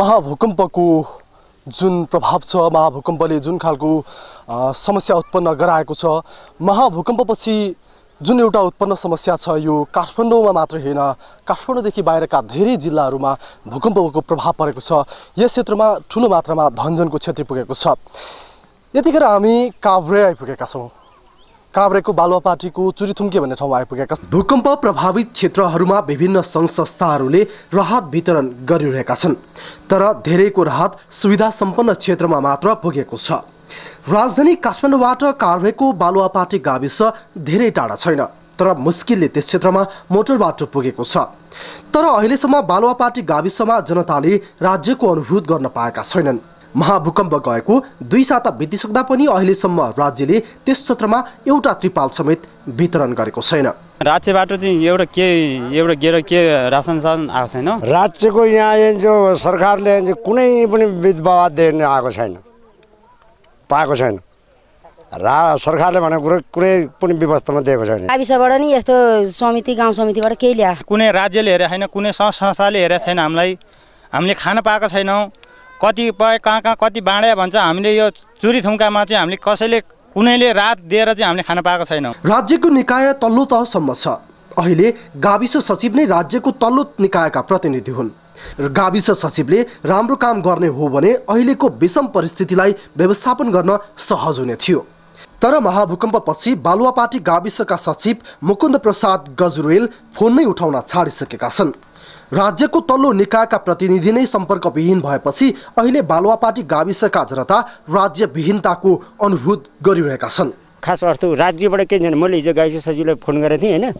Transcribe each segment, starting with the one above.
महाभूकम्पको जुन प्रभाव छ, महाभूकम्पले जुन खालको समस्या उत्पन्न गराएको छ, महाभूकम्पपछि जुन एउटा उत्पन्न समस्या छ यो काठमाडौँमा मात्र हैन, काठमाडौँदेखि बाहिरका धेरै जिल्लाहरूमा भूकम्पको प्रभाव परेको छ। यस क्षेत्रमा ठूलो मात्रामा धनजनको क्षति पुगेको छ। यतिखेर हामी काभ्रे आइपुगेका छौँ। काभ्रेको बालुवापाटीको चुरीथुम्के भन्ने ठाउँमा आइपुगेका छौँ। भूकम्प प्रभावित क्षेत्रहरूमा विभिन्न सङ्घ संस्थाहरूले राहत वितरण गरिरहेका छन्, तर धेरैको राहत सुविधा सम्पन्न क्षेत्रमा मात्र पुगेको छ। राजधानी काठमाडौँबाट काभ्रेको बालुवापाटी गाविस धेरै टाढा छैन, तर मुस्किलले त्यस क्षेत्रमा मोटर बाटो पुगेको छ। तर अहिलेसम्म बालुवापाटी गाविसमा जनताले राज्यको अनुभूत गर्न पाएका छैनन्। महाभूकम्प गएको 2 साता बितिसक्दा पनि अहिलेसम्म राज्यले त्यस क्षेत्रमा एउटा त्रिपाल समेत वितरण गरेको छैन। राज्यबाट चाहिँ एउटा गेर के रासन आएको छैन। राज्यको यहाँ जो सरकारले कुनै पनि विधवा दिन आएको छैन, पाएको छैन। सरकारले भनेको कुनै पनि व्यवस्थामा दिएको छैन। गाविसबाट नि यस्तो समिति गाउँ समितिबाट केही ल्या, कुनै राज्यले हेरे छैन, कुनै संस्थाले हेरे छैन। हामीले खान पाएको छैनौँ। कतिपय कहाँ कति बाँडे भन्छ। हामीले यो चुरीथुम्कामा चाहिँ हामीले कसैले कुनैले रात दिएर चाहिँ हामीले खान पाएको छैनौँ। राज्यको निकाय तल्लो तहसम्म छ। अहिले गाविस सचिव नै राज्यको तल्लो निकायका प्रतिनिधि हुन्। गाविस सचिवले राम्रो काम गर्ने हो भने अहिलेको विषम परिस्थितिलाई व्यवस्थापन गर्न सहज हुने थियो। तर महाभूकम्पपछि बालुवापाटी गाविसका सचिव मुकुन्द प्रसाद गजुरेल फोन नै उठाउन छाडिसकेका छन्। राज्यको तल्लो निकायका प्रतिनिधि नै सम्पर्कविहीन भएपछि अहिले बालुवापाटी गाविसका जनता राज्यविहीनताको अनुभूत गरिरहेका छन्। खास अर्थ राज्यबाट के छैन। मैले हिजो गाविस सचिवलाई फोन गरेको थिएँ होइन,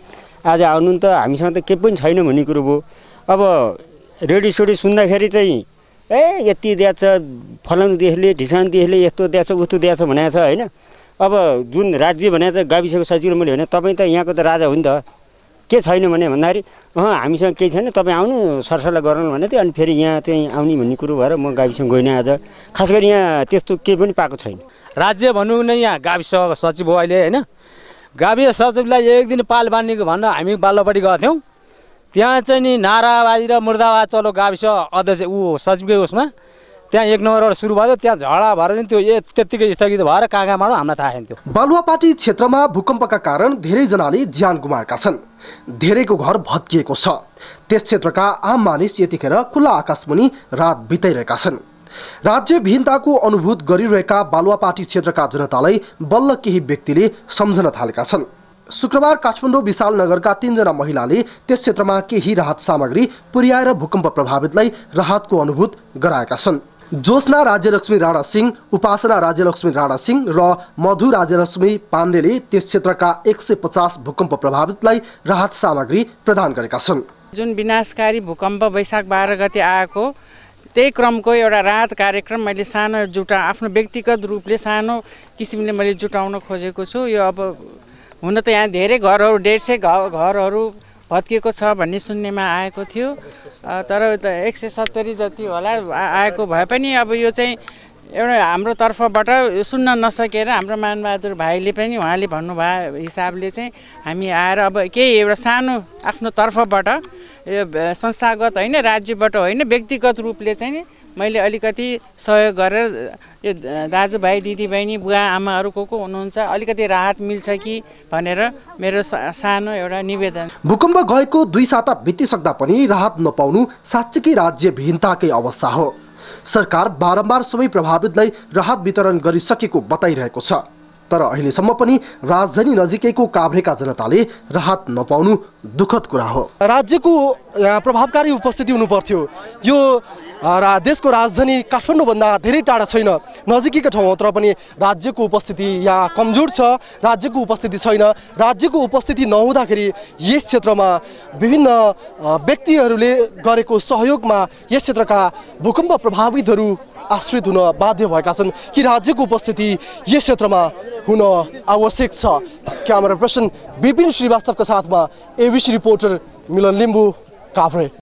आज आउनु त हामीसँग त केही पनि छैन भन्ने कुरो भयो। अब रेडियोसोडी सुन्दाखेरि चाहिँ यति दिएछ, फलानुदेखिले ढिसानदेखिले यस्तो दिएछ उस्तो दिएछ भनेको छ होइन। अब जुन राज्य भनेको छ गाविसको सचिवले मैले भने तपाईँ त यहाँको त राजा हो नि त, के छैन भने भन्दाखेरि हामीसँग केही छैन, तपाईँ आउनु सरसल्लाह गरौँ भने थियो। अनि फेरि यहाँ चाहिँ आउने भन्ने कुरो भएर म गाविसमा गइनँ आज। खास गरी यहाँ त्यस्तो केही पनि पाएको छैन। राज्य भन्नु नै यहाँ गाविस सचिव हो अहिले होइन। गाविस सचिवलाई एक दिन पाल बाँध्नेको भन्न हामी बालुवापाटी गएको थियौँ। त्यहाँ चाहिँ नि नाराबाजी र मुर्दाबाद चलो गाविस अध्यक्ष सचिवकै उसमा त्यहाँ 1 नम्बरबाट सुरु भयो। त्यहाँ झगडा भएर चाहिँ त्यो त्यत्तिकै स्थगित भएर कहाँ माडो हामीलाई थाहा छैन। त्यो बालुवापाटी क्षेत्रमा भूकम्पका कारण धेरैजनाले ज्यान गुमाएका छन्, धेरैको घर भत्किएको छ। त्यस क्षेत्रका आम मानिस यतिखेर खुला आकाशमुनि रात बिताइरहेका छन्। राज्यविहीनताको अनुभूत गरिरहेका बालुवापाटी क्षेत्रका जनतालाई बल्ल केही व्यक्तिले सम्झन थालेका छन्। शुक्रबार काठमाडौँ विशाल नगरका 3 जना महिलाले त्यस क्षेत्रमा केही राहत सामग्री पुर्याएर भूकम्प प्रभावितलाई राहतको अनुभूत गराएका छन्। जोस्ना राज्यलक्ष्मी राणा सिंह, उपासना राज्यलक्ष्मी राणा सिंह र मधु राज्यलक्ष्मी पाण्डेले त्यस क्षेत्रका 150 भूकम्प प्रभावितलाई राहत सामग्री प्रदान गरेका छन्। जुन विनाशकारी भूकम्प वैशाख 12 गते आएको त्यही क्रमको एउटा राहत कार्यक्रम मैले सानो आफ्नो व्यक्तिगत रूपले सानो किसिमले मैले जुटाउन खोजेको छु। यो अब हुन त यहाँ धेरै घरहरू 150 घरहरू भत्किएको छ भन्ने सुन्नेमा आएको थियो, तर 170 जति होला आएको भए पनि अब यो चाहिँ एउटा हाम्रो तर्फबाट सुन्न नसकेर हाम्रो मानबहादुर भाइले पनि उहाँले भन्नुभयो हिसाबले चाहिँ हामी आएर अब केही एउटा सानो आफ्नो तर्फबाट यो संस्थागत होइन, राज्यबाट होइन, व्यक्तिगत रूपले चाहिँ मैले अलिकति सहयोग गरेर यो दाजुभाइ दिदीबहिनी बुवा आमाहरू को हुनुहुन्छ अलिकति राहत मिल्छ कि भनेर मेरो सानो एउटा निवेदन। भूकम्प गएको 2 साता बितिसक्दा पनि राहत नपाउनु साँच्चै राज्यविहीनताकै अवस्था हो। सरकार बारम्बार सबै प्रभावितलाई राहत वितरण गरिसकेको बताइरहेको छ, तर अहिलेसम्म पनि राजधानी नजिकैको काभ्रेका जनताले राहत नपाउनु दुःखद कुरा हो। राज्यको प्रभावकारी उपस्थिति हुनु पर्थ्यो। यो देशको राजधानी काठमाडौँभन्दा धेरै टाढा छैन, नजिकैको ठाउँ हो, तर पनि राज्यको उपस्थिति यहाँ कमजोर छ। राज्यको उपस्थिति छैन। राज्यको उपस्थिति नहुँदाखेरि यस क्षेत्रमा विभिन्न व्यक्तिहरूले गरेको सहयोगमा यस क्षेत्रका भूकम्प प्रभावितहरू आश्रित हुन बाध्य भएका छन् कि राज्यको उपस्थिति यस क्षेत्रमा हुन आवश्यक छ। क्यामेरा पर्सन विपिन श्रीवास्तवका साथमा एबिसी रिपोर्टर मिलन लिम्बू, काभ्रे।